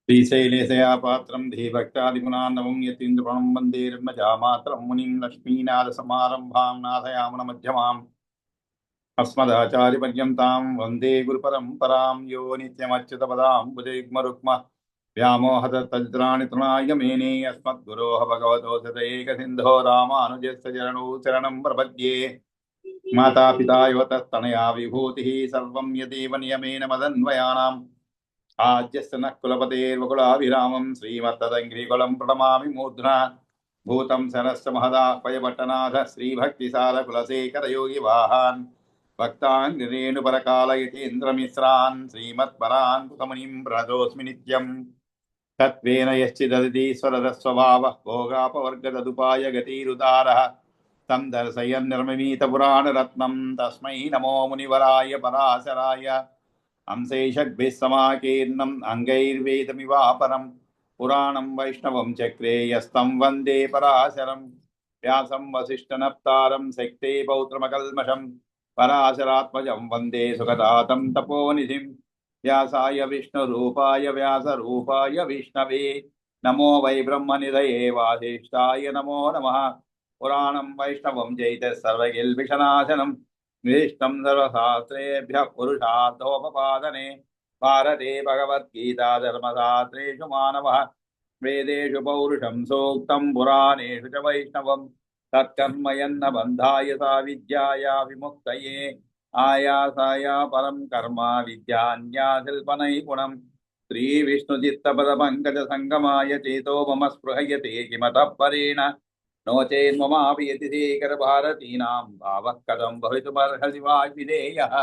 श्रीशैलेशया पात्रं धीभक्तादिगुणान्नवं यतीन्द्रपणं वन्दे ब्रह्मजामातरं मुनिं लक्ष्मीनाथसमारम्भां नाथयामुनमध्यमाम् अस्मदाचार्यपर्यन्तां वन्दे गुरुपरम्परां यो नित्यमच्युतपदां भुजयुग्मरुक्म व्यामोहतत्तज्राणि तृणाय मेने अस्मद्गुरोः भगवतो सदैकसिन्धो रामानुजस्य चरणौ शरणं प्रपद्ये मातापिता युवतस्तनया विभूतिः सर्वं यदेव नियमेन मदन्वयानाम् आद्यस्य नः कुलपतेर्वकुलाभिरामं श्रीमत्तदङ्घ्रिकुलं प्रणमामि मूर्ध्ना भूतं शरस्य महदाह्वयभट्टनाथ श्रीभक्तिसारकुलशेखरयोगिवाहान् भक्तान् रेणुपरकालयतीन्द्रमिश्रान् श्रीमत्परान् कुतमुनिं प्रणतोऽस्मि नित्यम् तत्त्वेन यश्चिदतिस्वरदस्वभावः भोगापवर्गददुपाय गतिरुदारः तं दर्शयन् निर्ममीतपुराणरत्नं तस्मै नमो मुनिवराय पराशराय अंशैषद्भिः समाकीर्णम् अङ्गैर्वेदमिवापरं पुराणं वैष्णवं चक्रे यस्तं वन्दे पराशरं व्यासं वसिष्ठनप्तारं शक्ते पौत्रमकल्मषं पराशरात्मजं वन्दे सुखदातं तपोनिधिं व्यासाय विष्णुरूपाय व्यासरूपाय विष्णवे नमो वै ब्रह्मनिधये वासिष्ठाय नमो नमः पुराणं वैष्णवं जयते सर्वगिल्बिषनाशनं विष्णं सर्वशास्त्रेभ्यः पुरुषार्थोपपादने भारते भगवद्गीता धर्मशास्त्रेषु मानवः वेदेषु पौरुषं सूक्तं पुराणेषु च वैष्णवं तत्कर्म यन्न बन्धाय सा विद्याया विमुक्तये आयासाय परं कर्म विद्यान्याशिल्पनैपुणं श्रीविष्णुचित्तपदपङ्कजसङ्गमाय चेतो मम स्पृहयते किमतः परेण नो चेन्ममापि यतिशेखरभारतीनां भावः कथं भवितुमर्हसि वा विधेयः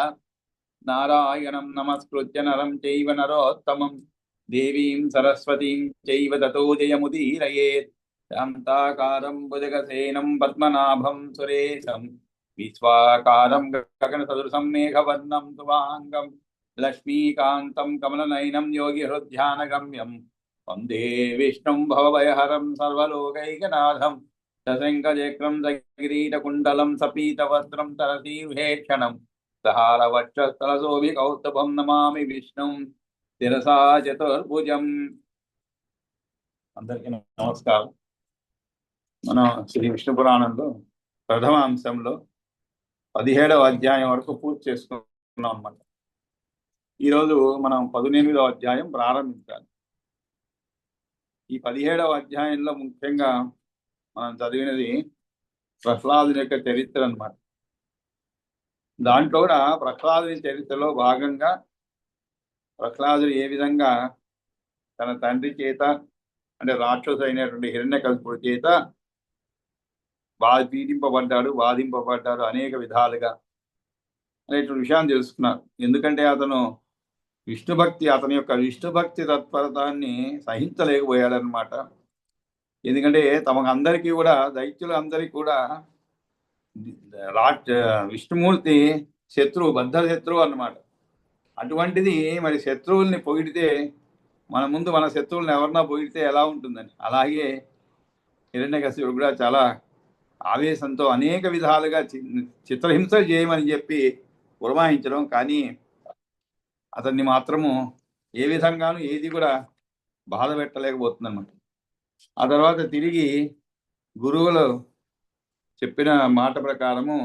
नारायणं नमस्कृत्य नरं चैव नरोत्तमं देवीं सरस्वतीं चैव ततो जयमुदीरयेत् शान्ताकारं भुजगसेनं पद्मनाभं सुरेशं विश्वाकारं गगनसदृशं मेघवर्णं शुभाङ्गं लक्ष्मीकान्तं कमलनयनं योगिहृद्ध्यानगम्यं वन्दे विष्णुं भवभयहरं सर्वलोकैकनाथं सशङ्खचक्रं सकिरीटकुण्डलं सपीतवस्त्रं तरसीर्भेक्षणं सहारवक्षस्थलशोभिकौस्तुभं नमामि विष्णुं శిరసా చతుర్భుజం. అందరికీ నమస్కారం. మనం శ్రీ విష్ణు పురాణంలో ప్రథమ అంశంలో 17వ అధ్యాయం వరకు పూర్తి చేసుకున్నాం అన్నమాట. ఈరోజు మనం 18వ అధ్యాయం ప్రారంభించాలి. ఈ 17వ అధ్యాయంలో ముఖ్యంగా మనం చదివినది ప్రహ్లాదుని యొక్క చరిత్ర అన్నమాట. దాంట్లో కూడా ప్రహ్లాదుని చరిత్రలో భాగంగా ప్రహ్లాదుడు ఏ విధంగా తన తండ్రి చేత అంటే రాక్షసు అయినటువంటి హిరణ్యకశిపుడి చేత బాధింపబడ్డాడు అనేక విధాలుగా అనేటువంటి విషయాన్ని తెలుసుకున్నారు. ఎందుకంటే అతని యొక్క విష్ణుభక్తి తత్పరతాన్ని సహించలేకపోయాడనమాట. ఎందుకంటే తమకందరికీ కూడా దైత్యులందరికీ కూడా విష్ణుమూర్తి బద్ధ శత్రువు అన్నమాట. అటువంటిది మరి శత్రువుల్ని పొగిడితే మన ముందు మన శత్రువుల్ని ఎవరన్నా పొగిడితే ఎలా ఉంటుందని, అలాగే హిరణ్యకశిపుడు కూడా చాలా ఆవేశంతో అనేక విధాలుగా చిత్రహింస చేయమని చెప్పి పురమాయించడం, కానీ అతన్ని మాత్రము ఏ విధంగానూ ఏది కూడా బాధ పెట్టలేకపోతుంది అన్నమాట. ఆ తర్వాత తిరిగి గురువులు చెప్పిన మాట ప్రకారము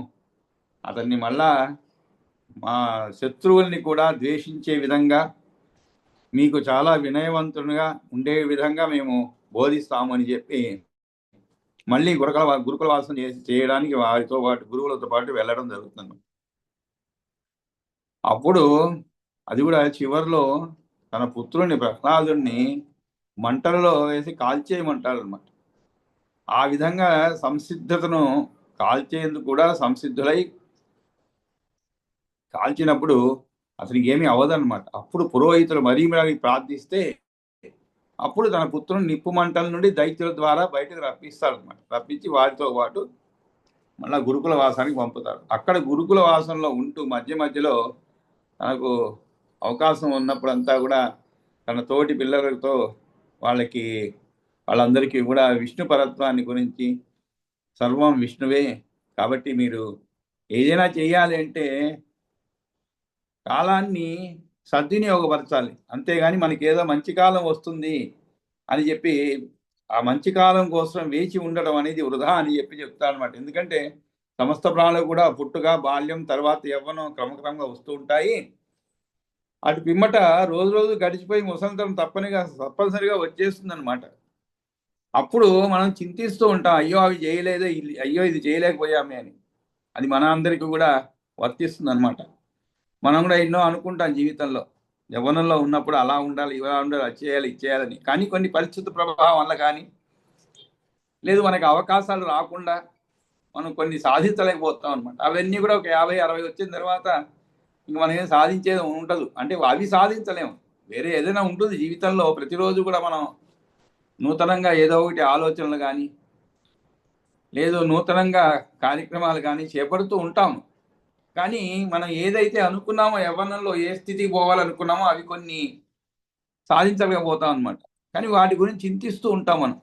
అతన్ని మళ్ళా మా శత్రువుల్ని కూడా ద్వేషించే విధంగా మీకు చాలా వినయవంతునిగా ఉండే విధంగా మేము బోధిస్తామని చెప్పి మళ్ళీ గురుకుల వాసం చేయడానికి వారితో పాటు గురువులతో పాటు వెళ్ళడం జరుగుతుంది. అప్పుడు అది కూడా చివరిలో తన పుత్రుని ప్రహ్లాదుని మంటలలో వేసి కాల్చేయమంటాడు అనమాట. ఆ విధంగా సంసిద్ధతను కాల్చేందుకు కూడా సంసిద్ధులై కాల్చినప్పుడు అతనికి ఏమీ అవ్వదన్నమాట. అప్పుడు పురోహితులు మరీ ప్రార్థిస్తే అప్పుడు తన పుత్రుని నిప్పు మంటల నుండి దైత్యుల ద్వారా బయటకు రప్పిస్తారనమాట. రప్పించి వారితో పాటు మళ్ళీ గురుకుల వాసానికి పంపుతారు. అక్కడ గురుకుల వాసంలో ఉంటూ మధ్య మధ్యలో తనకు అవకాశం ఉన్నప్పుడంతా కూడా తన తోటి పిల్లలతో వాళ్ళందరికీ కూడా విష్ణు పరత్వాన్ని గురించి సర్వం విష్ణువే కాబట్టి మీరు ఏదైనా చేయాలి అంటే కాలాన్ని సద్వినియోగపరచాలి. అంతేగాని మనకి ఏదో మంచి కాలం వస్తుంది అని చెప్పి ఆ మంచి కాలం కోసం వేచి ఉండడం అనేది వృధా అని చెప్పి చెప్తాను అనమాట. ఎందుకంటే సమస్త ప్రాణులు కూడా పుట్టుక, బాల్యం, తర్వాత యవ్వనం క్రమక్రమంగా వస్తూ ఉంటాయి. అటు పిమ్మట రోజు రోజు గడిచిపోయి ముసలితనం తప్పనిసరిగా వచ్చేస్తుంది అనమాట. అప్పుడు మనం చింతిస్తూ ఉంటాం, అయ్యో అవి చేయలేదే, అయ్యో ఇది చేయలేకపోయామే అని. అది మన అందరికీ కూడా వర్తిస్తుంది అనమాట. మనం కూడా ఎన్నో అనుకుంటాం జీవితంలో, యవ్వనంలో ఉన్నప్పుడు అలా ఉండాలి, ఇలా ఉండాలి, అది చేయాలి, ఇది చేయాలని. కానీ కొన్ని పరిస్థితి ప్రభావం వల్ల కానీ, లేదు మనకి అవకాశాలు రాకుండా మనం కొన్ని సాధించలేకపోతాం అనమాట. అవన్నీ కూడా ఒక 50-60 వచ్చిన తర్వాత ఇంక మనం ఏం సాధించేది ఉండదు. అంటే అవి సాధించలేము, వేరే ఏదైనా ఉంటుంది జీవితంలో. ప్రతిరోజు కూడా మనం నూతనంగా ఏదో ఒకటి ఆలోచనలు కానీ, లేదు నూతనంగా కార్యక్రమాలు కానీ చేపడుతూ ఉంటాము. కానీ మనం ఏదైతే అనుకున్నామో, యవ్వనంలో ఏ స్థితికి పోవాలనుకున్నామో అవి కొన్ని సాధించలేకపోతాం అనమాట. కానీ వాటి గురించి చింతిస్తూ ఉంటాం మనం.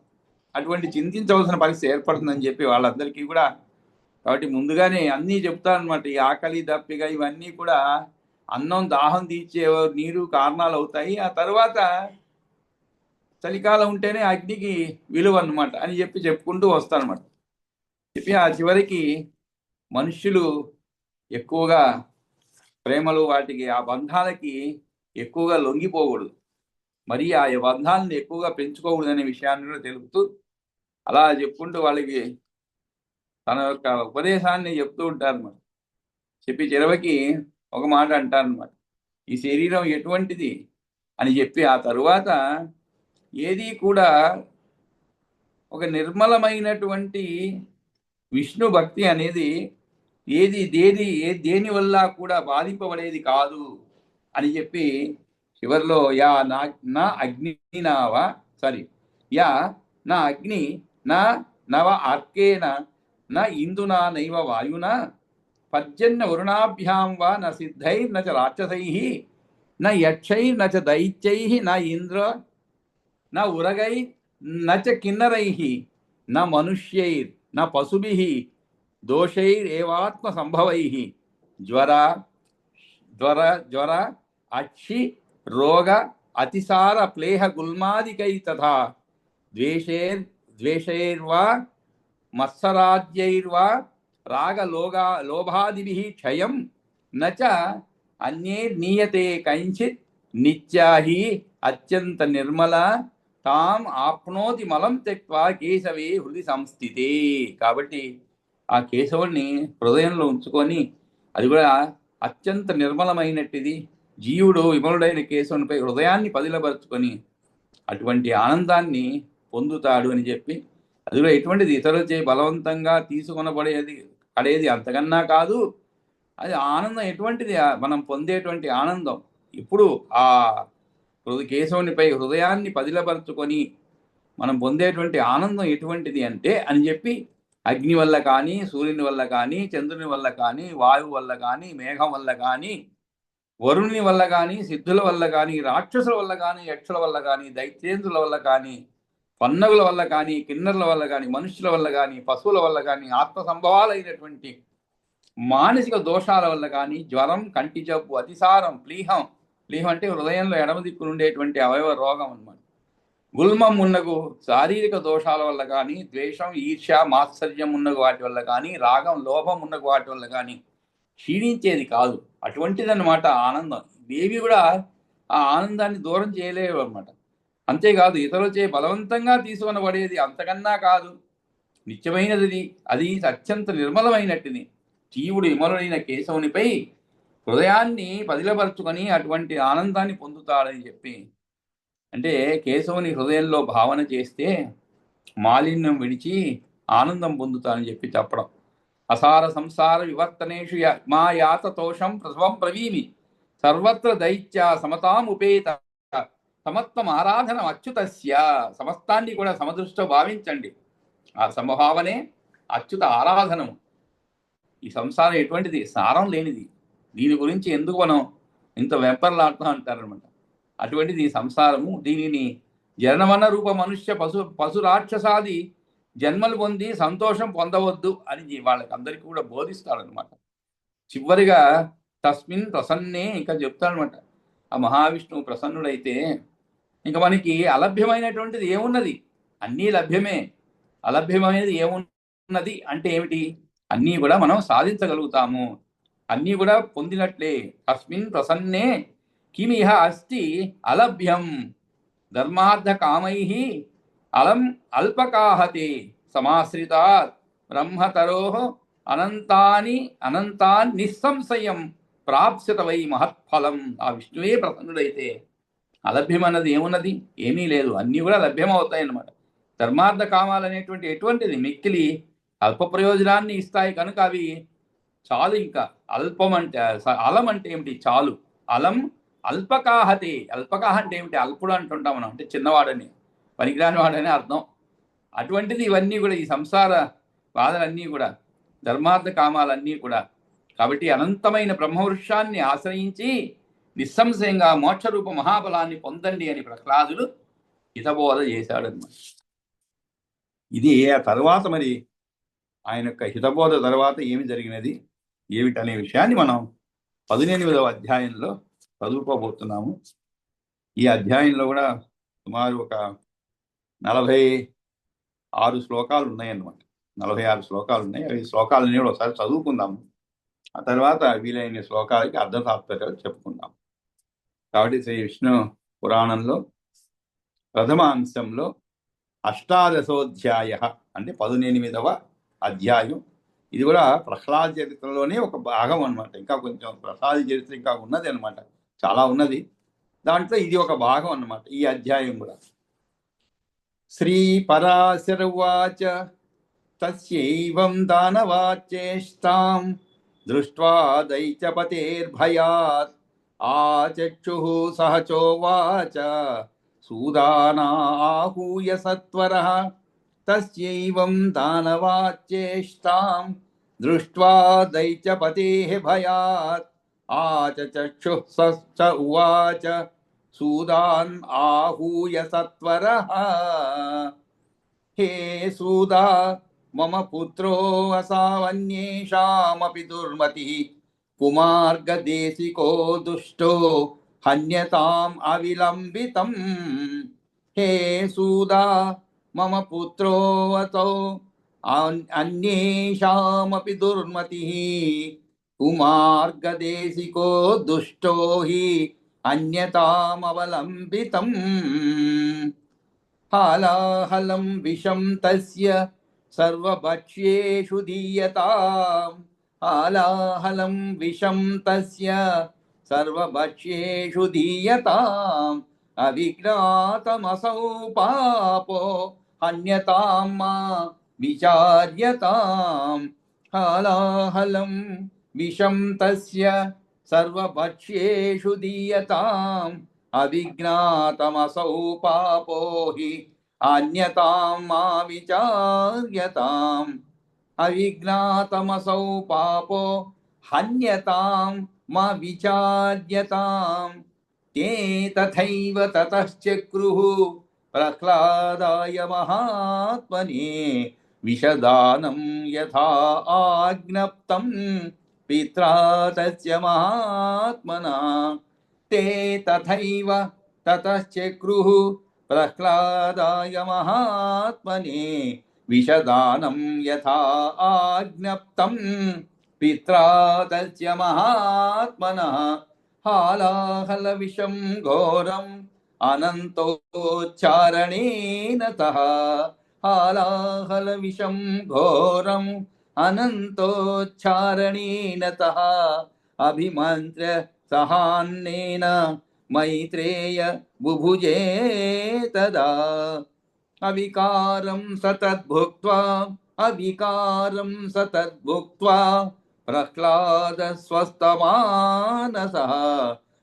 అటువంటి చింతించవలసిన పరిస్థితి ఏర్పడుతుందని చెప్పి వాళ్ళందరికీ కూడా, కాబట్టి ముందుగానే అన్నీ చెప్తానమాట. ఈ ఆకలి, దప్పిక ఇవన్నీ కూడా అన్నం దాహం తీర్చే నీరు కారణాలు అవుతాయి. ఆ తర్వాత చలికాలం ఉంటేనే అగ్నికి విలువ అన్నమాట అని చెప్పి చెప్పుకుంటూ వస్తానమాట. చెప్పి ఆ చివరికి మనుష్యులు ఎక్కువగా ప్రేమలు, వాటికి ఆ బంధాలకి ఎక్కువగా లొంగిపోకూడదు, మరి ఆ బంధాలను ఎక్కువగా పెంచుకోకూడదు అనే విషయాన్ని కూడా తెలుపుతూ అలా చెప్పుకుంటూ వాళ్ళకి తన యొక్క ఉపదేశాన్ని చెప్తూ ఉంటారన్నమాట. చెప్పి చివరికి ఒక మాట అంటారన్నమాట, ఈ శరీరం ఎటువంటిది అని చెప్పి ఆ తరువాత ఏది కూడా ఒక నిర్మలమైనటువంటి విష్ణు భక్తి అనేది దేని వల్ల కూడా బాధింపబడేది కాదు అని చెప్పి చివరిలో యా నా అగ్ని నావ సారీ యా నా అగ్ని నా నవ ఆర్కేన నా ఇందునా నైవ వాయునా పర్జన్య వరుణాభ్యాం వా న సిద్ధైర్న చ రాక్షసైః న యక్షైర్న చ దైత్యైః న ఇంద్ర న ఉరగై న చ కిన్నరైః న మనుష్యైర్ న పశుభిః దోషైరేవాత్మ సంభవైః జ్వర అక్షి రోగ అతిసార ప్లేహ గుల్మాదికై తథా ద్వేషైర్వా మత్సరాజ్యైర్వా రాగ లోభాదిభిః క్షయం నచ అన్యైర్నీయతే కైంచిత్ నిత్యా హి అత్యంత నిర్మల తాం ఆప్నోతి మలం త్యక్త్వా కేశవే హృది సంస్థితే. కాబట్టి ఆ కేశవుణ్ణి హృదయంలో ఉంచుకొని, అది కూడా అత్యంత నిర్మలమైనట్టుది, జీవుడు విమలుడైన కేశవునిపై హృదయాన్ని పదిలపరుచుకొని అటువంటి ఆనందాన్ని పొందుతాడు అని చెప్పి, అది కూడా ఎటువంటిది, ఇతరులచే బలవంతంగా పడేది అంతకన్నా కాదు. అది ఆనందం ఎటువంటిది, మనం పొందేటువంటి ఆనందం. ఇప్పుడు ఆ కేశవునిపై హృదయాన్ని పదిలపరుచుకొని మనం పొందేటువంటి ఆనందం ఎటువంటిది అంటే అని చెప్పి, అగ్ని వల్ల కానీ, సూర్యుని వల్ల కానీ, చంద్రుని వల్ల కానీ, వాయువు వల్ల కానీ, మేఘం వల్ల కానీ, వరుణుని వల్ల కానీ, సిద్ధుల వల్ల కానీ, రాక్షసుల వల్ల కానీ, యక్షుల వల్ల కానీ, దైత్యేంద్రుల వల్ల కానీ, పన్నగుల వల్ల కానీ, కిన్నరుల వల్ల కానీ, మనుషుల వల్ల కానీ, పశువుల వల్ల కానీ, ఆత్మ సంభవాలైనటువంటి మానసిక దోషాల వల్ల కానీ, జ్వరం, కంటి జబ్బు, అతిసారం, ప్లీహం అంటే హృదయంలో ఎడమ దిక్కున ఉండేటువంటి అవయవ రోగం అన్నమాట. గుల్మం ఉన్నగు శారీరక దోషాల వల్ల కానీ, ద్వేషం, ఈర్ష్య, మాత్సర్యం ఉన్నగు వాటి వల్ల కానీ, రాగం, లోభం ఉన్నగు వాటి వల్ల కానీ క్షీణించేది కాదు. అటువంటిదన్నమాట ఆనందం. దేవి కూడా ఆ ఆనందాన్ని దూరం చేయలేవు అనమాట. అంతేకాదు, ఇతరులచే బలవంతంగా తీసుకొనబడేది అంతకన్నా కాదు, నిత్యమైనది, అది అత్యంత నిర్మలమైనట్టుది. జీవుడు విమలుడైన కేశవునిపై హృదయాన్ని పదిలపరుచుకొని అటువంటి ఆనందాన్ని పొందుతాడని చెప్పి, అంటే కేశవుని హృదయంలో భావన చేస్తే మాలిన్యం విడిచి ఆనందం పొందుతానని చెప్పి చెప్పడం. అసార సంసార వివర్తనేషు మా యాత తోషం ప్రసవం ప్రవీమి సర్వత్ర దైత్య సమతాముపేత సమత్వం ఆరాధన అచ్యుతస్య. సమస్తాన్ని కూడా సమదృష్టితో భావించండి. ఆ సమభావనే అచ్యుత ఆరాధనము. ఈ సంసారం ఎటువంటిది, సారం లేనిది. దీని గురించి ఎందుకు మనం ఇంత వెంపర్లాడుతూ అంటారనమాట. అటువంటిది సంసారము. దీనిని జనమన రూప మనుష్య పశు రాక్షసాది జన్మలు పొంది సంతోషం పొందవద్దు అని వాళ్ళకి అందరికీ కూడా బోధిస్తాడనమాట. చివరిగా తస్మిన్ ప్రసన్నే ఇంకా చెప్తాడనమాట, ఆ మహావిష్ణువు ప్రసన్నుడైతే ఇంకా మనకి అలభ్యమైనటువంటిది ఏమున్నది? అన్నీ లభ్యమే. అలభ్యమైనది ఏమున్నది అంటే ఏమిటి? అన్నీ కూడా మనం సాధించగలుగుతాము, అన్నీ కూడా పొందినట్లే. తస్మిన్ ప్రసన్నే కిమిహ అస్తి అలభ్యం ధర్మార్థ కామై అలం అల్పకాహతే సమాశ్రితాత్ బ్రహ్మతరో అనంతాన్ నిస్సంశయం ప్రాప్స్యత వై మహత్ఫలం. ఆ విష్ణువే ప్రసన్నుడైతే అలభ్యమన్నది ఏమున్నది? ఏమీ లేదు, అన్నీ కూడా లభ్యమవుతాయి అన్నమాట. ధర్మార్థ కామాలు అనేటువంటి ఎటువంటిది మిక్కిలి అల్ప ప్రయోజనాన్ని ఇస్తాయి కనుక అవి చాలు. ఇంకా అల్పం అంటే అలం అంటే ఏమిటి? చాలు. అలం అల్పకాహతే. అల్పకాహ అంటే ఏమిటి? అల్పుడు అంటుంటాం మనం, అంటే చిన్నవాడని, పనికిరాని వాడని అర్థం. అటువంటిది ఇవన్నీ కూడా, ఈ సంసార బాధలన్నీ కూడా, ధర్మార్థ కామాలన్నీ కూడా. కాబట్టి అనంతమైన బ్రహ్మవృక్షాన్ని ఆశ్రయించి నిస్సంశయంగా మోక్షరూప మహాబలాన్ని పొందండి అని ప్రహ్లాదుడు హితబోధ చేశాడన్నమాట. ఇది ఆ తర్వాత మరి ఆయన యొక్క హితబోధ తర్వాత ఏమి జరిగినది ఏమిటనే విషయాన్ని మనం 18వ అధ్యాయంలో చదువుకోబోతున్నాము. ఈ అధ్యాయంలో కూడా సుమారు ఒక 46 శ్లోకాలు ఉన్నాయన్నమాట. 46 శ్లోకాలు ఉన్నాయి. అవి శ్లోకాలన్నీ కూడా ఒకసారి చదువుకుందాము. ఆ తర్వాత వీలైన శ్లోకాలకి అర్థ తాత్పర్యాలు చెప్పుకుందాం. కాబట్టి శ్రీ విష్ణు పురాణంలో ప్రథమ అంశంలో అష్టాదశోధ్యాయ అంటే 18వ అధ్యాయం. ఇది కూడా ప్రహ్లాద చరిత్రలోనే ఒక భాగం అనమాట. ఇంకా కొంచెం ప్రహ్లాద చరిత్ర ఇంకా ఉన్నది అనమాట, చాలా ఉన్నది. దాంట్లో ఇది ఒక భాగం అన్నమాట ఈ అధ్యాయం కూడా. శ్రీ పరాశర ఉవాచ తస్యైవం దానవాచ్యేష్టాం దృష్ట్వా దైత్యపతేర్భయాత్ ఆచక్షుః సహచోవాచ సూదానాహూయ సత్వరః. తస్యైవం దానవాచ్యేష్టాం దృష్ట్వా దైత్యపతేః భయాత్ ఆచక్షుః స ఉవాచ సూదాన్ ఆహూయ సత్వరః. హే సూదా మమ పుత్రో అసావన్యేషామపి దుర్మతిః కుమార్గదేశికో దుష్టో హన్యతాం అవిలంబితం. హే సూదా మమ పుత్రో అసౌ అన్యేషామపి దుర్మతిః కుమార్గదేశికో దుష్టో హి అన్యతామవలంబితం. హాలాహలం విషం తస్య సర్వభక్ష్యేషు దీయతాం. హాలాహలం విషం తస్య సర్వభక్ష్యేషు దీయతాం. అవిజ్ఞాతమసౌ పాపో హన్యతాం మా విచార్యతాం. హాలాహలం విషం తస్య సర్వభక్ష్యేషు దీయతాం. అవిజ్ఞాతమసౌ పాపో హి అన్యతాం మా విచార్యతాం. అవిజ్ఞాతమసౌ పాపో హన్యతాం మా విచార్యతాం. తే తథైవ తతశ్చక్రుః ప్రహ్లాదాయ మహాత్మనే విషదానం యథా ఆజ్ఞప్తం పిత్రా తస్య మహాత్మనా. తే తథైవ తతశ్చక్రుః ప్రహ్లాదాయ మహాత్మనే విషదానం యథా ఆజ్ఞప్తం పిత్రా తస్య మహాత్మనః. హాలాహల విషం ఘోరం అనంతోచ్చారణేన సహ. హాలాహల విషం ఘోరం అనంతోచ్చారణేన సహ. అభిమంత్ర సహాన్నేన మైత్రేయ బుభుజే తదా. అవికారం సతద్భుక్త్వా అవికారం సతద్భుక్త్వా ప్రహ్లాద స్వస్తమానసః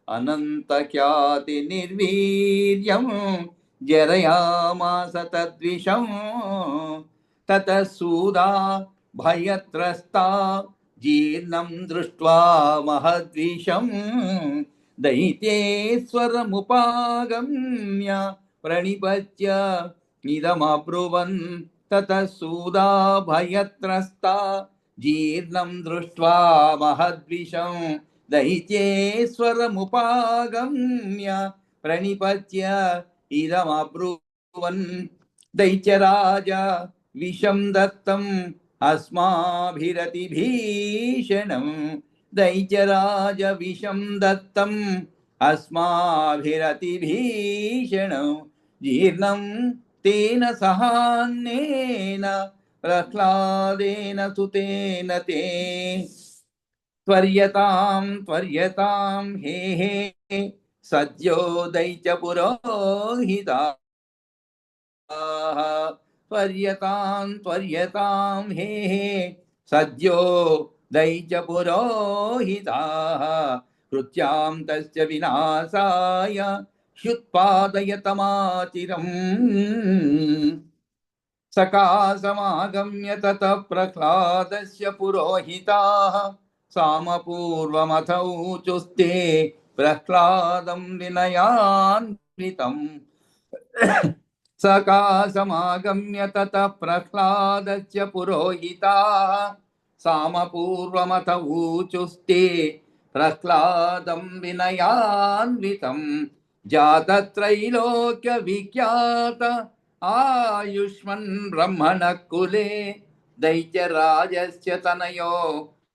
అనంతఖ్యాతి నిర్వీర్యం జరయామాస తద్విషం. తతః సూదా భయత్రస్తా జీర్ణం దృష్ట్వా మహద్విషం దైత్యేశ్వరముపాగమ్య ప్రణిపత్య ఇదమబ్రువన్. తతః సూదా భయత్రస్తా జీర్ణం దృష్ట్వా మహద్విషం दैत्येश्वरमुपागम्य प्रणिपत्य इदमब्रुवन् दैत्यराज विषं दत्तम् अस्माभिरतिभीषणम् दैत्यराज विषं दत्तम् अस्माभिरतिभीषणम् जीर्णं तेन सहान्नेन प्रह्लादेन सुतेन ते त्वर्यतां हे सद्यो दैत्यपुरोहिताः त्वर्यतां हे सद्यो दैत्यपुरोहिताः कृत्यां तस्य विनाशाय ह्युत्पादयतमाचिरम् सकाशमागम्य ततः प्रह्लादस्य पुरोहिताः सामपूर्वमथ ऊचुस्ते प्रह्लादं विनयान्वितम् सकाशमागम्य ततः प्रह्लादस्य पुरोहिताः सामपूर्वमथ ऊचुस्ते प्रह्लादं विनयान्वितम् जातत्रैलोक्यविख्यात आयुष्मन् ब्रह्मणः कुले दैत्यराजस्य तनयो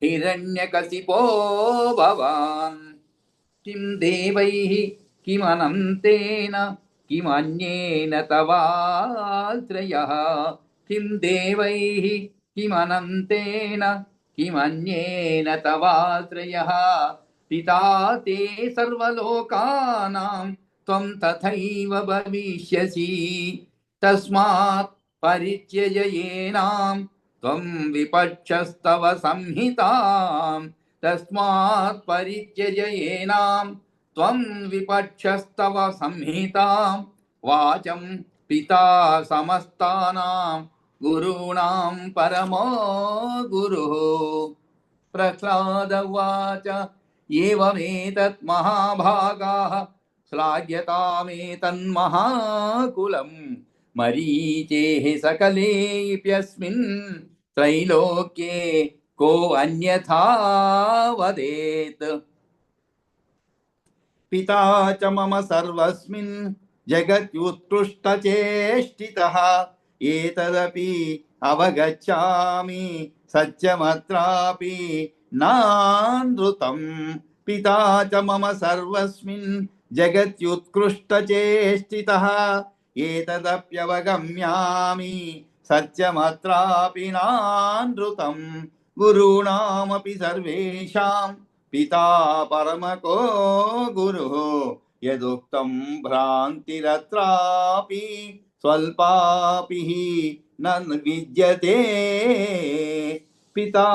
हिरण्यकशिपो भवान् किं देवैः किमनन्तेन किमन्येन तवाश्रयः किं देवैः किमनन्तेन किमन्येन तवाश्रयः पिता ते सर्वलोकानां त्वं तथैव भविष्यसि तस्मात् परित्यज येनां त्वं विपक्षस्तव संहिताम् तस्मात् परित्यज येनां त्वं विपक्षस्तव संहितां वाचं पिता समस्तानां गुरूणां परमो गुरुः प्रह्लाद उवाच एवमेतत् महाभागाः श्लाघ्यतामेतन्महाकुलं मरीचेः सकलेऽप्यस्मिन् त्रैलोक्ये को अन्यथा वदेत् पिता च मम सर्वस्मिन् जगत्युत्कृष्टचेष्टितः एतदपि अवगच्छामि सत्यमत्रापि नानृतं पिता च मम सर्वस्मिन् जगत्युत्कृष्टचेष्टितः एतदप्यवगम्यामि सत्यमत्रापि नानृतं गुरूणामपि सर्वेषां पिता परमको गुरुः यदुक्तं भ्रान्तिरत्रापि स्वल्पापि न विद्यते पिता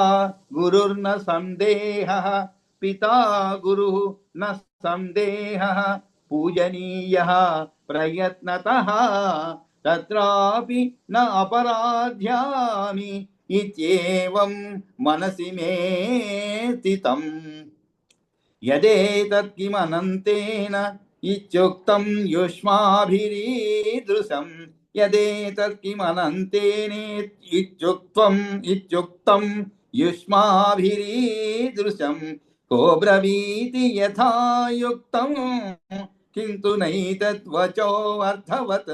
गुरुर्न संदेहः पिता गुरुः न संदेहः पूजनीयः प्रयत्नतः तत्रापि न अपराध्यामि इत्येवं मनसि मे स्थितम् यदेतत् किमनन्तेन इत्युक्तं युष्माभिरीदृशं यदेतत् किमनन्तेन इत्युक्तं युष्माभिरीदृशं को ब्रवीति यथा युक्तं किन्तु नैतत् वचो अर्थवत्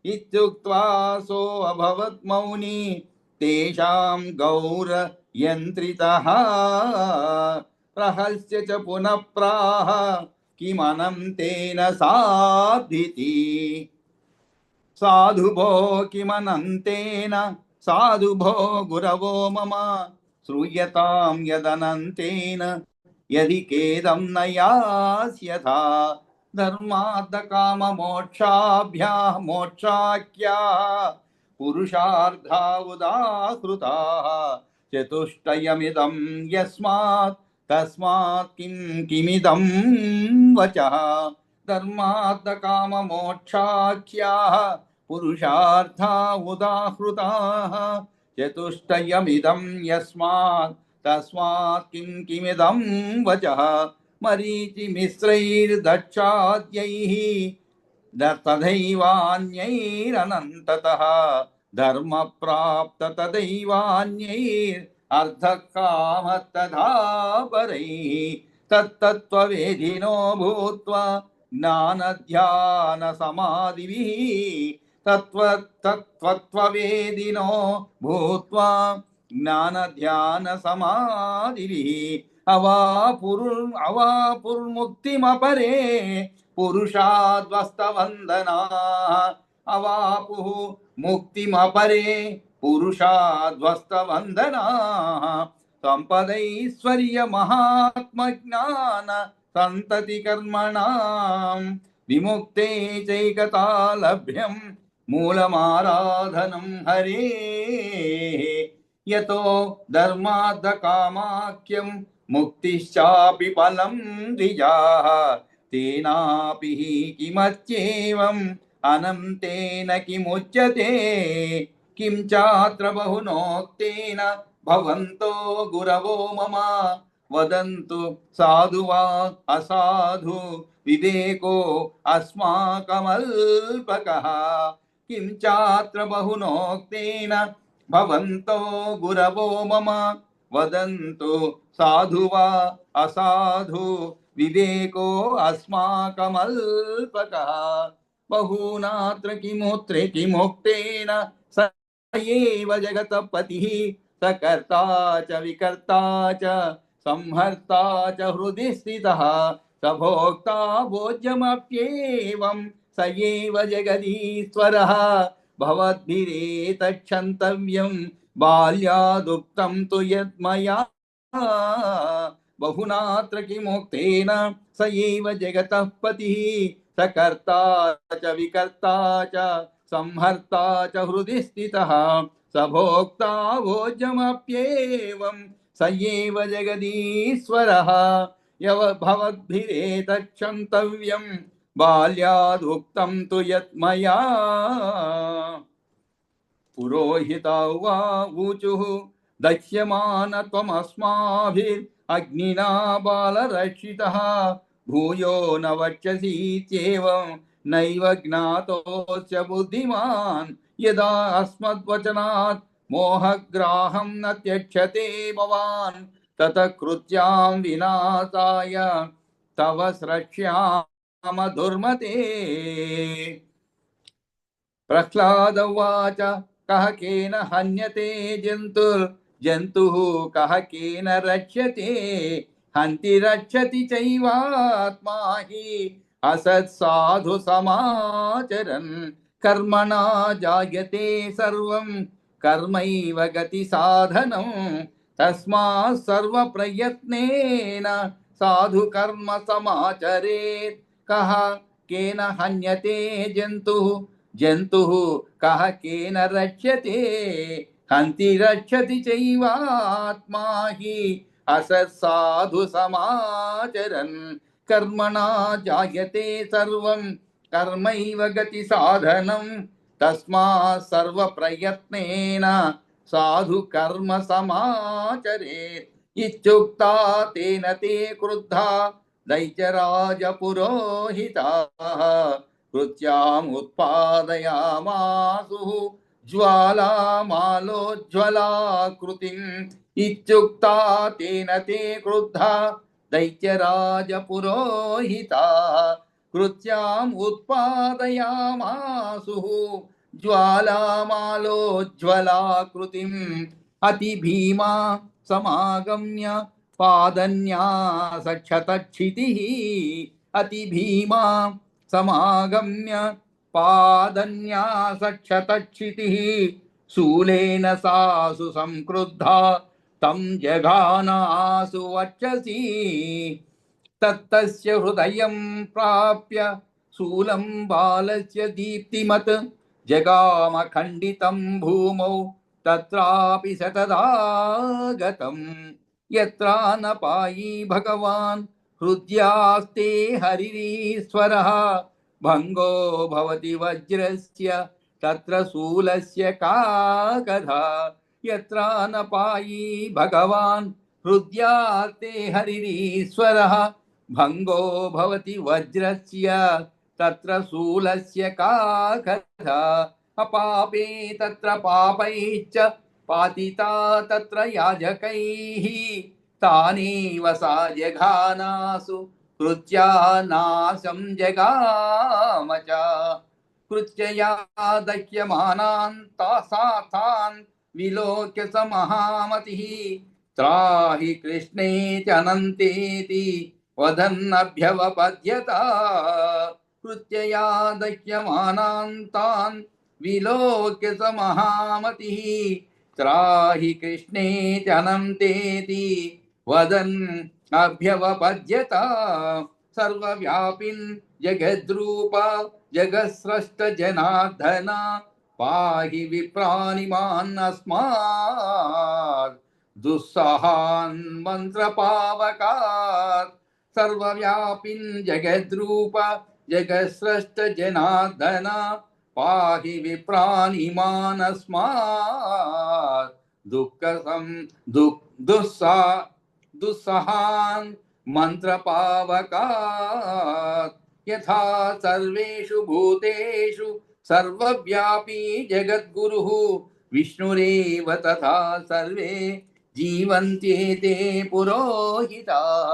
इत्युक्त्वा सो अभवत् मौनी तेषां गौरयन्त्रितः प्रहस्य च पुनः प्राह किमनन्तेन साधिति साधु भो किमनन्तेन साधु भो गुरवो मम श्रूयतां यदनन्तेन यदि केदं न यास्यथा धर्मार्थकाममोक्षाभ्याः मोक्षाख्याः पुरुषार्था उदाहृताः चतुष्टयमिदं यस्मात् तस्मात् किमिदं वचः धर्मार्थकाममोक्षाख्याः पुरुषार्था उदाहृताः चतुष्टयमिदं यस्मात् तस्मात् किमिदं वचः मरीचिमिश्रैर्दक्षाद्यैः तथैवान्यैरनन्ततः धर्म प्राप्त तदैवान्यैर् अर्धकामः तथा परैः తత్తత్వవేదినో భూత్వా జ్ఞానధ్యాన సమాధిభిః తత్వవేదినో భూత్వా జ్ఞానధ్యాన సమాధిభిః అవాపుర్ముక్తిమపరే పురుషాద్వస్తవందనాః అవాపుః ముక్తిమపరే పురుషాద్వస్తవందనాః సంపదైశ్వర్య మహాత్మజ్ఞాన సంతతి కర్మణాం విముక్తే చైకతా లభ్యం మూలమారాధనం హరే యతో ధర్మార్థ కామాఖ్యం ముక్తిశ్చాపి ఫలం ద్విజాః తేనాపి కిమచ్చేవం అనంతేన కిముచ్యతే కిం చాత్ర బహునోక్తేన భవంతో గురవో మమ వదంతు సాధు వా అసాధు వివేకో అస్మాకమల్పకః కిం చాత్ర బహునోక్తేన భవంతో గురవో మమ వదంతు సాధు వా అసాధు వివేకో అస్మాకమల్పకః బహూనాత్ర కిముక్తేన స ఏవ జగతపతిః సకర్తా చ వికర్తా చ సంహర్తా చ హృది స్థితః స భోక్తా భోజ్యమప్యేవం స ఏవ జగదీశ్వరః భవద్భిరేతక్షంతవ్యం బాల్యాదుక్తం తు యద్మయా బహునాత్ర కిముక్తేన స ఏవ జగతః పతిః సకర్తా చ వికర్తా చ సంహర్తా చ హృది స్థితః స భోక్తా భోజ్యమప్యేవం స ఏవ జగదీశ్వరః భవద్భిరేతక్షంతవ్యం బాల్యాదుక్తం తు యత్మయా పురోహితా ఊచుః దహ్యమాన త్వమస్మాభిరగ్నినా బాలరక్షితః భూయో న వక్ష్యసీత్యేవం నైవ జ్ఞాతోస్య బుద్ధిమాన్ యదా అస్మద్వచనాత్ మోహగ్రాహం న త్యక్షతే భవాన్ తతః కృత్యాం వినాశాయ తవ స్రక్ష్యామ దుర్మతే. ప్రహ్లాద ఉవాచ కః కేన హన్యతే జంతుః కః కేన రక్ష్యతే హంతి రక్షతి చైవాత్మా హి అసత్సాధు సమాచరన్ కర్మణా జాయతే సర్వం కర్మైవ గతి సాధనం తస్మాత్ సర్వ ప్రయత్నేన సాధు కర్మ సమాచరేత్. కః కేన హన్యతే జంతుః కః కేన రక్ష్యతే హంతి రక్షతి చైవాత్మా హి అసత్సాధు సమాచరన్ కర్మణా జాయతే సర్వం కర్మైవ గతి సాధనం తస్మాత్ సర్వ ప్రయత్నేన సాధు కర్మ సమాచరేత్. ఇత్యుక్తా తేన తే క్రుద్ధా దైత్యరాజ పురోహితాః కృత్యాముత్పాదయామాసు జ్వాలామాలోజ్వలాకృతిం. ఇత్యుక్తా తేన తే క్రుద్ధా దైత్యరాజ పురోహితాః కృత్యాముత్పాదయామాసు జ్వాలామాలోజ్వలాకృతిం. అతి భీమా సమాగమ్య పాదన్యాసక్షతక్షితిః. అతి భీమా సమాగమ్య పాదన్యాసక్షతక్షితిః. శూలేన సాసు సంక్రుద్ధా తం జఘానాసు వక్షసి. తత్తస్య హృదయం ప్రాప్య శూలం బాలస్య దీప్తిమత్ జగామ ఖండితం భూమౌ తత్రాపి సతదాగతం. యత్రానపాయీ భగవాన్ హృద్యాస్తే హరిరీశ్వరః భంగో భవతి వజ్రస్య తత్ర శూలస్య కా కథా. యత్రానపాయీ భగవాన్ హృద్యాస్తే హరిరీశ్వరః భంగో భవతి వజ్రస్య తత్ర శూలస్య కా కథా. అపాపే తత్ర పాపైశ్చ పాతితా తత్ర యాజకైః తానేవ సా జఘానాసు కృత్యా నాశం జగామ చ కృత్యయా దహ్యమానాన్ తాసార్థాన్ విలోక్య స మహామతిః త్రాహి కృష్ణేతి అనంతేతి వదన్నభ్యవపద్యత కృత్యయా దహ్యమానాన్ తాన్ విలోక్య స మహామతిః త్రాహి కృష్ణేతి అనంతేతి వదన్ అభ్యవపద్యత సర్వవ్యాపిన్ జగద్రూప జగత్స్రష్ట జనార్దన పాహి విప్రాణిమాన్ అస్మాత్ దుస్సహాన్ మంత్రపావకాత్ సర్వవ్యాపిన్ జగద్రూప జగత్స్రష్ట జనార్దన పాహి విప్రాణిమాన్ అస్మాత్ దుస్సహాన్ మంత్రపావకాత్ యథా సర్వేషు భూతేషు సర్వవ్యాపీ జగద్గురుః విష్ణురేవ తథా సర్వే జీవంత్యేతే పురోహితాః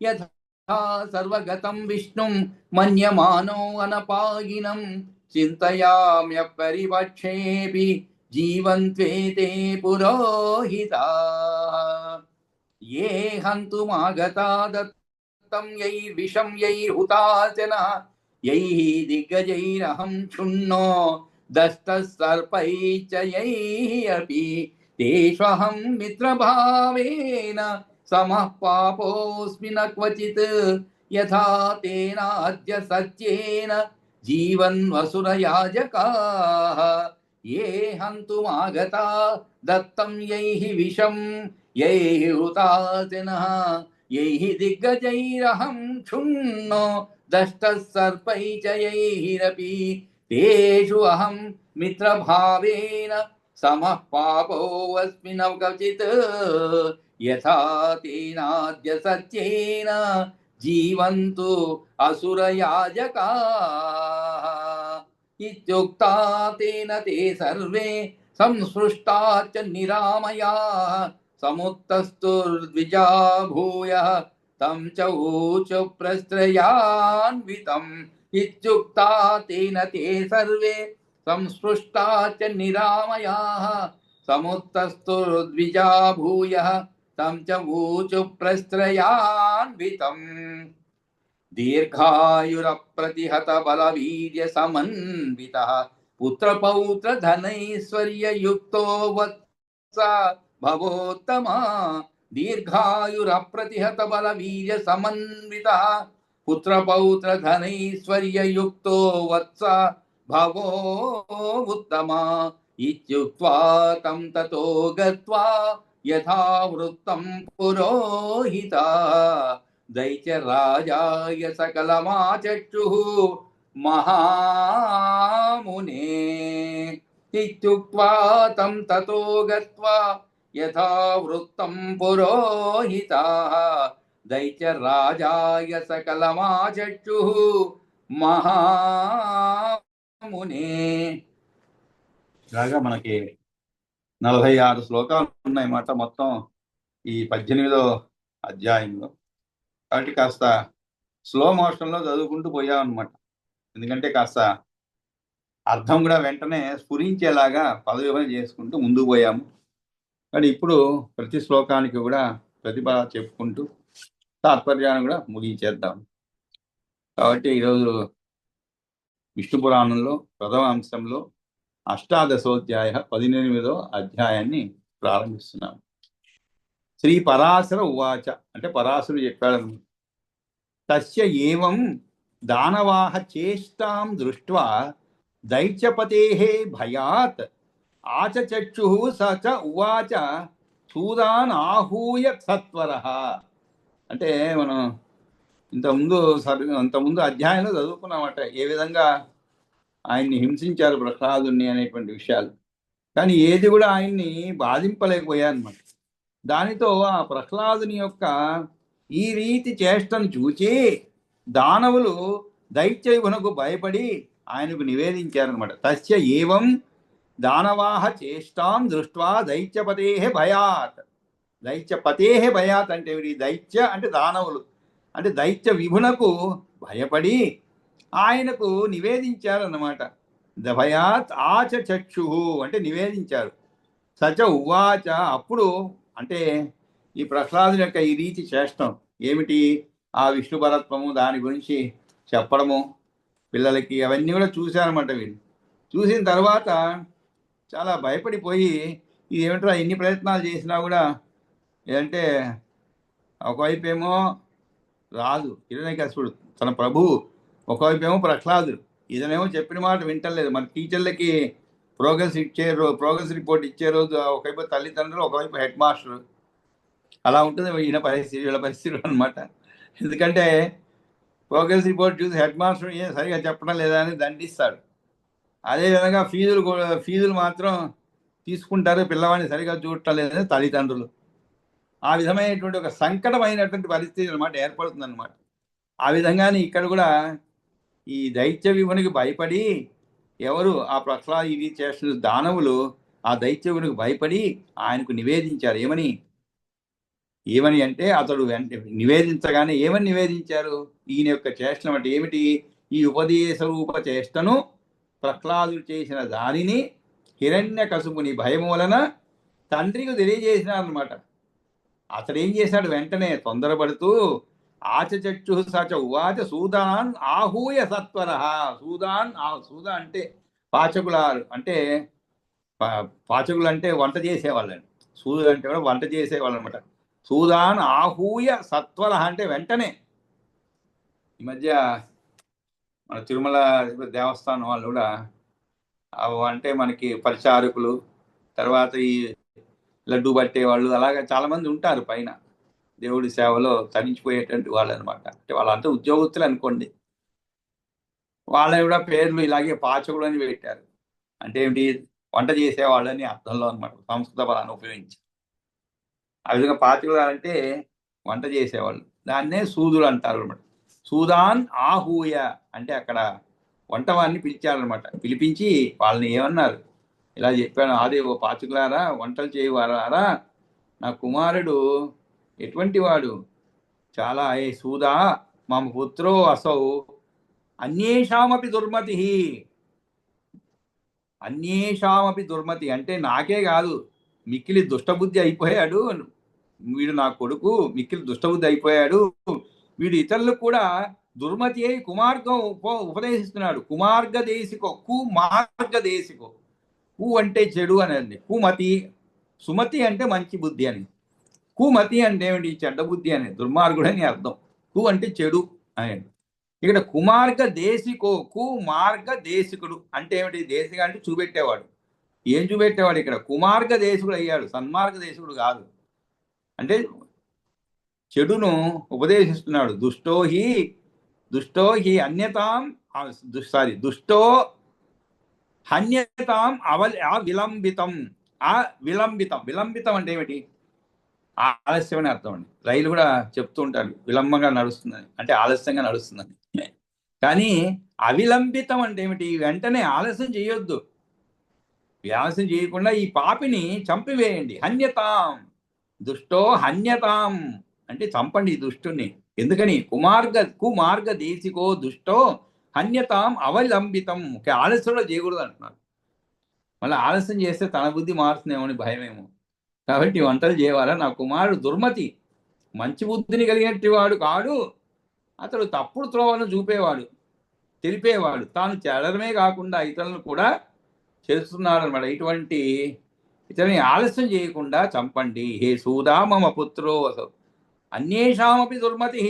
యథా సర్వగతం విష్ణుం మన్యమానో అనపాయినం చింతయామ్యపరివక్షేపి జీవంత్వేతే పురోహితాః ఏ హంతుమాగతా దత్తం యైర్విషం యైర్హుతాచనః యైః దిగ్గజైరహం క్షుణ్ణో దష్టః సర్పైశ్చ యైః అపి తేష్వహం మిత్రభావేన సమః పాపోస్మి న క్వచిత్ యథా తేనాద్య సత్యేన జీవన్వసురయాజకాః ఏ హంతుమాగతా దత్తం యైః విషం యైః హృతాచనః యైః దిగ్గజైరహం క్షుణ్ణో దష్టః సర్పైశ్చ యైరపి తేషు అహం మిత్రభావేన సమః పాపోస్మి న క్వచిత్ యథా తేనాద్య సత్యేన జీవంతు అసురయాజకాః ఇత్యుక్తా తేన తే సర్వే సంసృష్టాశ్చ నిరామయాః సముత్తస్తుర్ద్విజా భూయః తం చ ఊచు ప్రస్త్రయాన్వితం ఇత్యుక్తా తేన తే సర్వే సంస్పృష్టాశ్చ నిరామయాః సముత్తస్తుర్ద్విజా భూయః తం చ ఊచు ప్రస్త్రయాన్వితం దీర్ఘాయురప్రతిహత బలవీర్య సమన్వితః పుత్రపౌత్ర ధనైశ్వర్యయుక్తో వత్స భవోత్తమా దీర్ఘాయురప్రతిహత బలవీర్య సమన్వితః పుత్రపౌత్ర ధనైశ్వర్యయుక్తో వత్స భవో ఉత్తమా ఇత్యుక్త్వా తం తతో గత్వా యథావృత్తం పురోహితాః దైత్యరాజాయ సకలమాచక్షుః మహామునే ఇత్యుక్త్వా తం తతో గత్వా యథావృత్తం పురోహితాః దైత్యరాజాయ సకలమాచక్షుః మహామునే. ఇలాగా మనకి 46 శ్లోకాలు ఉన్నాయన్నమాట మొత్తం ఈ 18వ అధ్యాయంలో. కాబట్టి కాస్త స్లో మోషన్లో చదువుకుంటూ పోయామన్నమాట. ఎందుకంటే కాస్త అర్థం కూడా వెంటనే స్ఫురించేలాగా పదవిభజన చేసుకుంటూ ముందుకు పోయాము. కానీ ఇప్పుడు ప్రతి శ్లోకానికి కూడా ప్రతిభ చెప్పుకుంటూ తాత్పర్యాన్ని కూడా ముగించేద్దాం. కాబట్టి ఈరోజు విష్ణు పురాణంలో ప్రథమ అంశంలో అష్టాదశోధ్యాయ 18వ అధ్యాయాన్ని ప్రారంభిస్తున్నాం. శ్రీ పరాశర ఉవాచ అంటే పరాశరుడు చెప్పాడు, తస్య ఏవం దానవాహ చేష్టాం దృష్ట్వా దైత్యపతేః భయాత్ ఆచచక్షుః స చ ఉవాచ సూదాన్ ఆహూయ సత్వరః. అంటే మనం ఇంతకుముందు అధ్యాయంలో చదువుకున్నామట ఏ విధంగా ఆయన్ని హింసించారు ప్రహ్లాదుని అనేటువంటి విషయాలు. కానీ ఏది కూడా ఆయన్ని బాధింపలేకపోయారన్నమాట. దానితో ఆ ప్రహ్లాదుని యొక్క ఈ రీతి చేష్టను చూచి దానవులు దైత్యునకు భయపడి ఆయనకు నివేదించారనమాట. తస్య ఏవం దానవాహ చేష్టాం దృష్ట్వా దైత్యపతేః భయాత్. దైత్య పతేహే భయాత్ అంటే ఏమిటి? దైత్య అంటే దానవులు, అంటే దైత్య విభునకు భయపడి ఆయనకు నివేదించారన్నమాట. భయాత్ ఆచ చక్షు అంటే నివేదించారు. సచ ఉవాచ అప్పుడు అంటే ఈ ప్రహ్లాదుని యొక్క ఈ రీతి చేష్టం ఏమిటి? ఆ విష్ణు పరత్వము దాని గురించి చెప్పడము పిల్లలకి అవన్నీ కూడా చూశారన్నమాట. వీళ్ళు చూసిన తర్వాత చాలా భయపడిపోయి ఇది ఏమిట్రా ఎన్ని ప్రయత్నాలు చేసినా కూడా ఏంటంటే ఒకవైపు ఏమో రాదు హిరణ్యకశిపుడు తన ప్రభువు, ఒకవైపు ఏమో ప్రహ్లాదుడు, ఇతనేమో చెప్పిన మాట వింటలేదు. మన టీచర్లకి ప్రోగ్రెస్ రిపోర్ట్ ఇచ్చే రోజు ఒకవైపు తల్లిదండ్రులు, ఒకవైపు హెడ్ మాస్టర్. అలా ఉంటుంది ఈయన పరిస్థితి, వీళ్ళ పరిస్థితులు అనమాట. ఎందుకంటే ప్రోగ్రెస్ రిపోర్ట్ చూసి హెడ్ మాస్టర్ ఏం సరిగా చెప్పడం లేదా అని దండిస్తాడు. అదేవిధంగా ఫీజులు మాత్రం తీసుకుంటారు, పిల్లవాడిని సరిగా చూడటం లేదని తల్లిదండ్రులు. ఆ విధమైనటువంటి ఒక సంకటమైనటువంటి పరిస్థితి అనమాట ఏర్పడుతుంది అనమాట. ఆ విధంగానే ఇక్కడ కూడా ఈ దైత్య విభునికి భయపడి ఎవరు ఆ ప్రహ్లాద ఇది చేస్తున్న దానవులు ఆ దైత్య విభునికి భయపడి ఆయనకు నివేదించారు. ఏమని అంటే అతడు నివేదించగానే ఏమని నివేదించారు? ఈయన యొక్క చేష్టం అంటే ఏమిటి? ఈ ఉపదేశ రూప చేష్టను ప్రహ్లాదుడు చేసిన దానిని హిరణ్యకశిపుని భయము వలన తండ్రికి తెలియజేసినారనమాట. అతడు ఏం చేశాడు? వెంటనే తొందరపడుతూ ఆచచక్షు సచ ఉవాచ సూదాన్ ఆహూయ సత్వర. సూదా అంటే పాచకులారు, అంటే పాచకులు అంటే వంట చేసేవాళ్ళండి. సూదు అంటే కూడా వంట చేసేవాళ్ళు అనమాట. సూదాన్ ఆహూయ సత్వర అంటే వెంటనే. ఈ మధ్య మన తిరుమల దేవస్థానం వాళ్ళు కూడా అంటే మనకి పరిచారకులు, తర్వాత ఈ లడ్డు పట్టేవాళ్ళు, అలాగే చాలా మంది ఉంటారు పైన దేవుడి సేవలో తరించిపోయేటువంటి వాళ్ళు అనమాట. అంటే వాళ్ళంతా ఉద్యోగస్తులు అనుకోండి. వాళ్ళ కూడా పేర్లు ఇలాగే పాచకులు అని పెట్టారు. అంటే ఏమిటి? వంట చేసేవాళ్ళని అర్థంలో అనమాట, సంస్కృత పదాన్ని ఉపయోగించి. ఆ విధంగా పాచకులు అంటే వంట చేసేవాళ్ళు, దాన్నే సూదులు అంటారు అనమాట. సూదాన్ ఆహూయ అంటే అక్కడ వంటవాన్ని పిలిచారనమాట. పిలిపించి వాళ్ళని ఏమన్నారు? ఇలా చెప్పాను, అదే ఓ పాచకులారా, వంటలు చేయవారా, నా కుమారుడు ఎటువంటి వాడు? చాలా సూదా మమ పుత్రో అసౌ అన్యేషామపి దుర్మతి. అన్యేషామపి దుర్మతి అంటే నాకే కాదు, మిక్కిలి దుష్టబుద్ధి అయిపోయాడు వీడు, నా కొడుకు మిక్కిలి దుష్టబుద్ధి అయిపోయాడు. వీడు ఇతరులకు కూడా దుర్మతి అయి కుమార్గం ఉపదేశిస్తున్నాడు. కుమార్గదేశికో, కుమార్గదేశికో. కు అంటే చెడు అనేది, కుమతి. సుమతి అంటే మంచి బుద్ధి అని, కుమతి అంటే ఏమిటి? చెడ్డ బుద్ధి అని, దుర్మార్గుడు అని అర్థం. కు అంటే చెడు అని. ఇక్కడ కుమార్గ దేశికో, కుమార్గ దేశికుడు అంటే ఏమిటి? దేశిక అంటే చూపెట్టేవాడు. ఏం చూపెట్టేవాడు? ఇక్కడ కుమార్గ దేశకుడు అయ్యాడు, సన్మార్గ దేశకుడు కాదు. అంటే చెడును ఉపదేశిస్తున్నాడు. దుష్టో హి అన్యతాం దుష్టో హన్యతాం విలంబితం. విలంబితం అంటే ఏమిటి? ఆలస్యం అని అర్థం అండి. రైలు కూడా చెప్తూ ఉంటారు విలంబంగా నడుస్తుందని, అంటే ఆలస్యంగా నడుస్తుందని. కానీ అవిలంబితం అంటే ఏమిటి? వెంటనే ఆలస్యం చేయొద్దు. ఆలస్యం చేయకుండా ఈ పాపిని చంపివేయండి. హన్యతాం, దుష్టో హన్యతాం అంటే చంపండి ఈ దుష్టుని. ఎందుకని? కుమార్గ దేశికో దుష్టో హన్యతాం అవలంబితం. ఆలస్యంలో చేయకూడదు అంటున్నారు. మళ్ళీ ఆలస్యం చేస్తే తన బుద్ధి మారుతుందేమో అని భయమేమో. కాబట్టి వంటలు చేయవాలా, నా కుమారుడు దుర్మతి, మంచి బుద్ధిని కలిగినట్టు వాడు కాడు. అతడు తప్పుడు త్రోవను చూపేవాడు, తెలిపేవాడు. తాను చెడడమే కాకుండా ఇతరులను కూడా చేస్తున్నాడు అనమాట. ఇటువంటి ఇతని ఆలస్యం చేయకుండా చంపండి. హే సూదా మమ పుత్రో అసౌ అన్యేషామపి దుర్మతి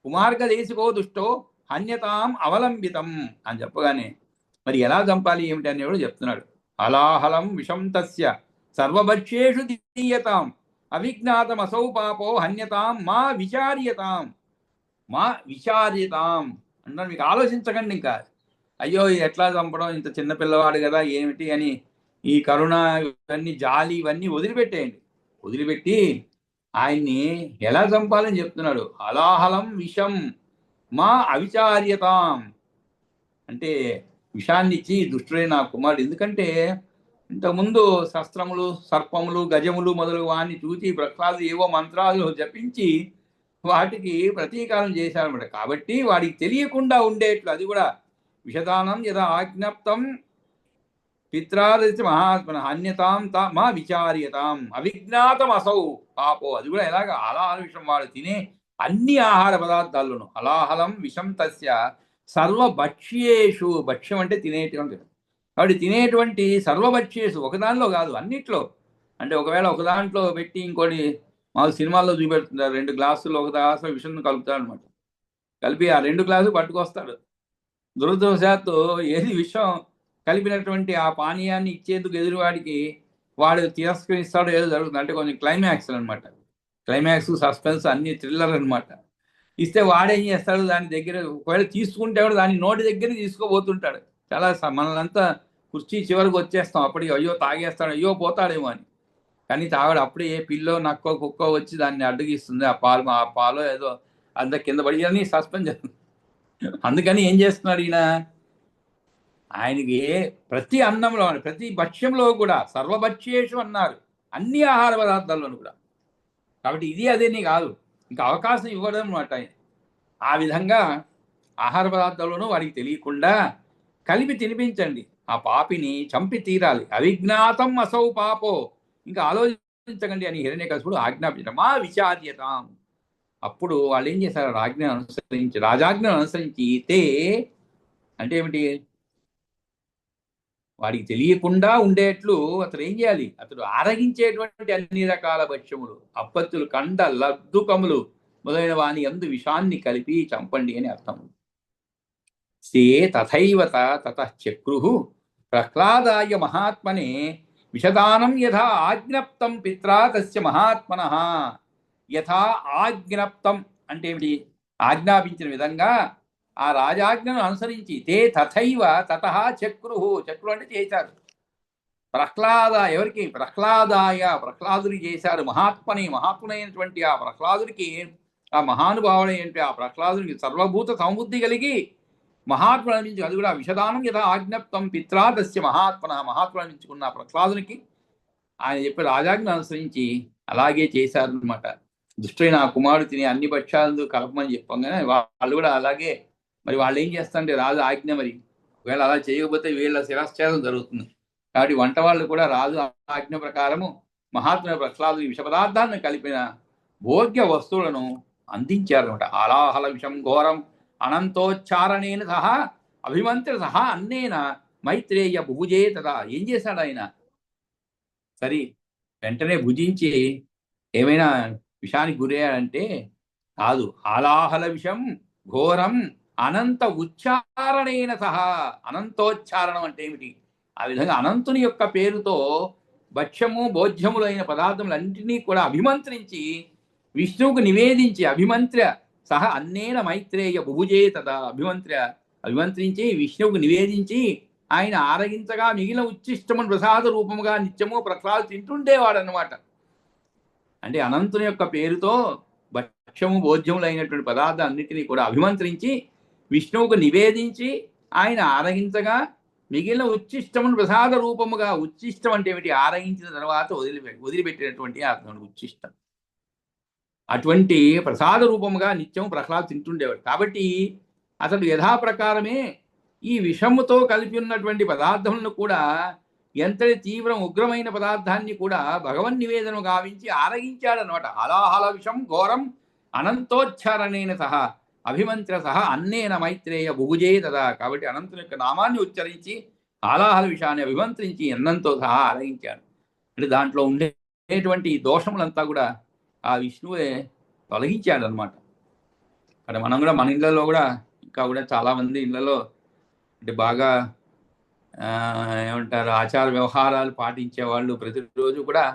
కుమార్గదేశికో దుష్టో హన్యతాం అవలంబితం అని చెప్పగానే మరి ఎలా చంపాలి ఏమిటి అని కూడా చెప్తున్నాడు. అలాహలం విషం తస్య సర్వభక్ష్యేషు దీయతాం అవిజ్ఞాతమసౌ పాపో హన్యతాం మా విచార్యతాం అన్నాడు. మీకు ఆలోచించకండి ఇంకా, అయ్యో ఎట్లా చంపడం, ఇంత చిన్న పిల్లవాడు కదా ఏమిటి అని ఈ కరుణ ఇవన్నీ జాలి ఇవన్నీ వదిలిపెట్టేయండి. వదిలిపెట్టి ఆయన్ని ఎలా చంపాలని చెప్తున్నాడు. అలాహలం విషం మా అవిచార్యతాం అంటే విషాన్ని ఇచ్చి దుష్టుడైన నా కుమారుడు, ఎందుకంటే ఇంతకుముందు శస్త్రములు, సర్పములు, గజములు మొదలు వాడిని చూసి ప్రహ్లాదు ఏవో మంత్రాలు జపించి వాటికి ప్రతీకారం చేశారన్నమాట. కాబట్టి వాడికి తెలియకుండా ఉండేట్లు అది కూడా విషదానం యదా ఆజ్ఞప్తం పిత్రాదృష్టి మహాత్మన అన్యతాం మా విచార్యతాం అవిజ్ఞాతం అసౌ పాపో. అది కూడా ఎలాగ అలాహల విషం వాడు తినే అన్ని ఆహార పదార్థాల్లోనూ అలాహలం విషం తస్య సర్వభక్ష్యేషు. భక్ష్యం అంటే తినేటువంటి, కాబట్టి తినేటువంటి సర్వభక్ష్యేషు ఒకదానిలో కాదు అన్నిట్లో. అంటే ఒకవేళ ఒక దాంట్లో పెట్టి ఇంకోటి మాకు సినిమాల్లో చూపెడుతుంటారు 2 గ్లాసులు ఒక గ్లాసులో విషం కలుపుతాడు అనమాట. కలిపి ఆ 2 గ్లాసులు పట్టుకొస్తాడు. దురదృష్టవశాత్తు ఏది విషం కలిపినటువంటి ఆ పానీయాన్ని ఇచ్చేందుకు ఎదురువాడికి వాడు తిరస్కరిస్తాడో ఏదో జరుగుతుంది. అంటే కొంచెం క్లైమాక్స్ అనమాట. క్లైమాక్స్, సస్పెన్స్ అన్ని థ్రిల్లర్ అనమాట. ఇస్తే వాడేం చేస్తాడు, దాని దగ్గర ఒకవేళ తీసుకుంటే కూడా దాని నోటి దగ్గర తీసుకోబోతుంటాడు. చాలా మనల్నంతా కుర్చీ చివరికి వచ్చేస్తాం అప్పటికి, అయ్యో తాగేస్తాడు, అయ్యో పోతాడేమో అని. కానీ తాగడు. అప్పుడే ఏ పిల్లో నక్కో కుక్కో వచ్చి దాన్ని అడ్డగిస్తుంది. ఆ పాలు ఏదో అంత కింద పడి అని సస్పెండ్ చేస్తుంది. అందుకని ఏం చేస్తున్నాడు ఈయన, ఆయనకి ప్రతి అన్నంలో ప్రతి భక్ష్యంలో కూడా సర్వభక్ష్యేషు అన్నారు, అన్ని ఆహార పదార్థాల్లోనూ కూడా. కాబట్టి ఇది అదేని కాదు, ఇంకా అవకాశం ఇవ్వడం అనమాట ఆయన. ఆ విధంగా ఆహార పదార్థాల్లోనూ వాడికి తెలియకుండా కలిపి తినిపించండి. ఆ పాపిని చంపి తీరాలి. అవిజ్ఞాతం అసౌ పాపో, ఇంకా ఆలోచించకండి అని హిరణ్యకశిపుడు ఆజ్ఞాపించడం. మా విచార్యతాం. అప్పుడు వాళ్ళు ఏం చేశారు, రాజాజ్ఞను అనుసరించి తే అంటే ఏమిటి, వాడికి తెలియకుండా ఉండేట్లు అతడు ఏం చేయాలి, అతడు ఆరగించేటువంటి అన్ని రకాల భక్ష్యములు, అప్పత్తులు, కండ లద్దుకములు మొదలైన వాని యందు విషాన్ని కలిపి చంపండి అని అర్థం. సే తథైవ తతఃచక్రుః ప్రహ్లాదాయ మహాత్మనే విషదానం యథా ఆజ్ఞప్తం పిత్రా తస్య మహాత్మనః. యథా ఆజ్ఞప్తం అంటే ఏమిటి, ఆజ్ఞాపించిన విధంగా ఆ రాజాజ్ఞను అనుసరించి తే తథైవ తతః చక్రుః. చక్రు అంటే చేశారు. ఎవరికి, ప్రహ్లాదుని చేశారు. మహాత్మునైనటువంటి ఆ ప్రహ్లాదునికి, ఆ మహానుభావుడైనటువంటి ఆ ప్రహ్లాదునికి సర్వభూత సమబుద్ధి కలిగి మహాత్ముడు అనిపించి, అది కూడా విషదానం యథా ఆజ్ఞప్తం పిత్రా తస్య మహాత్మన. మహాత్ముడు అనిపించుకున్న ప్రహ్లాదునికి ఆయన చెప్పే రాజాజ్ఞ అనుసరించి అలాగే చేశారనమాట. దుష్టుడైన ఆ కుమారుడు తినే అన్ని భక్ష్యాలు కలపమని చెప్పంగానే వాళ్ళు కూడా అలాగే. మరి వాళ్ళు ఏం చేస్తారంటే రాజు ఆజ్ఞ, మరి ఒకవేళ అలా చేయకపోతే వీళ్ళ శిరశ్ఛేదం జరుగుతుంది. కాబట్టి వంట వాళ్ళు కూడా రాజు ఆజ్ఞ ప్రకారము మహాత్ముని ప్రహ్లాదు విష పదార్థాలను కలిపిన భోగ్య వస్తువులను అందించారనమాట. ఆలాహల విషం ఘోరం అనంతోచ్చారణేన సహా అభిమంత్రి సహా అన్నేన మైత్రేయ భుజే తదా. ఏం చేశాడు ఆయన, సరే వెంటనే భుజించి ఏమైనా విషానికి గురయ్యాడంటే కాదు. ఆలాహల విషం ఘోరం అనంత ఉచ్చారణైన సహా. అనంతోచ్చారణం అంటే ఏమిటి, ఆ విధంగా అనంతుని యొక్క పేరుతో భక్ష్యము భోజ్యములైన పదార్థములన్నింటినీ కూడా అభిమంత్రించి విష్ణువుకు నివేదించి అభిమంత్ర్య సహ అన్నేన మైత్రేయ బుభుజే తదా. అభిమంత్రించి విష్ణువుకు నివేదించి ఆయన ఆరగించగా మిగిలిన ఉచ్చిష్టమును ప్రసాద రూపముగా నిత్యము ప్రహ్లాదు తింటుండేవాడు అనమాట. అంటే అనంతుని యొక్క పేరుతో భక్ష్యము భోజ్యములైనటువంటి పదార్థాలన్నింటినీ కూడా అభిమంత్రించి విష్ణువుకు నివేదించి ఆయన ఆరగించగా మిగిలిన ఉచ్చిష్టమును ప్రసాద రూపముగా. ఉచ్చిష్టం అంటే ఏమిటి, ఆరగించిన తర్వాత వదిలిపెట్టినటువంటి అర్థం ఉచ్చిష్టం. అటువంటి ప్రసాద రూపముగా నిత్యం ప్రహ్లాదు తింటుండేవాడు. కాబట్టి అతడు యథాప్రకారమే ఈ విషముతో కలిపి ఉన్నటువంటి పదార్థములను కూడా, ఎంతటి తీవ్రం ఉగ్రమైన పదార్థాన్ని కూడా భగవన్ నివేదన గావించి ఆరగించాడనమాట. అలాహల విషం ఘోరం అనంతోచ్చారణేన సహా అభిమంత్ర సహా అన్నేన మైత్రేయ భుజే తదా. కాబట్టి అనంతుని యొక్క నామాన్ని ఉచ్చరించి ఆలాహల విషయాన్ని అభిమంత్రించి అన్నంతో సహా ఆరగించాడు. అంటే దాంట్లో ఉండేటువంటి దోషములంతా కూడా ఆ విష్ణువే తొలగించాడు అనమాట. అంటే మనం కూడా మన ఇళ్లలో కూడా ఇంకా కూడా చాలామంది ఇళ్లలో అంటే బాగా ఏమంటారు ఆచార వ్యవహారాలు పాటించే వాళ్ళు ప్రతిరోజు కూడా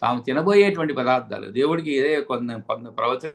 తాము తినబోయేటువంటి పదార్థాలు దేవుడికి ఇదే కొంత ప్రవచన